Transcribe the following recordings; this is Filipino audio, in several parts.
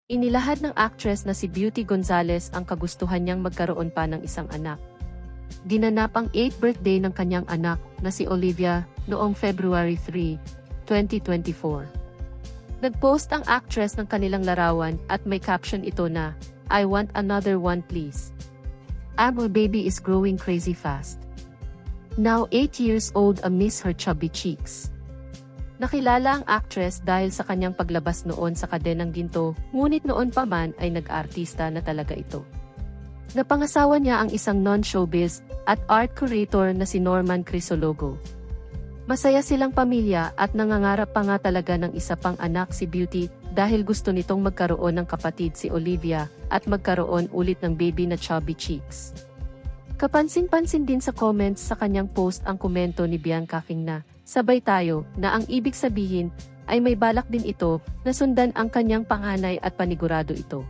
Inilahad ng actress na si Beauty Gonzalez ang kagustuhan niyang magkaroon pa ng isang anak. Ginanap ang 8th birthday ng kanyang anak na si Olivia noong February 3, 2024. Nag-post ang actress ng kanilang larawan at may caption ito na, "I want another one please. Our baby is growing crazy fast. Now 8 years old amidst her chubby cheeks." Nakilala ang actress dahil sa kanyang paglabas noon sa Kadenang Ginto, ngunit noon pa man ay nag-artista na talaga ito. Napangasawa niya ang isang non-showbiz at art curator na si Norman Crisologo. Masaya silang pamilya at nangangarap pa nga talaga ng isa pang anak si Beauty dahil gusto nitong magkaroon ng kapatid si Olivia at magkaroon ulit ng baby na chubby cheeks. Kapansin-pansin din sa comments sa kanyang post ang komento ni Bianca King na, "Sabay tayo," na ang ibig sabihin ay may balak din ito na sundan ang kanyang panganay at panigurado ito.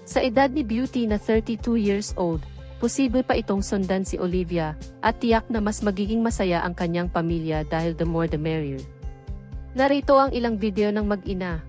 Sa edad ni Beauty na 32 years old, posible pa itong sundan si Olivia at tiyak na mas magiging masaya ang kanyang pamilya dahil the more the merrier. Narito ang ilang video ng mag-ina.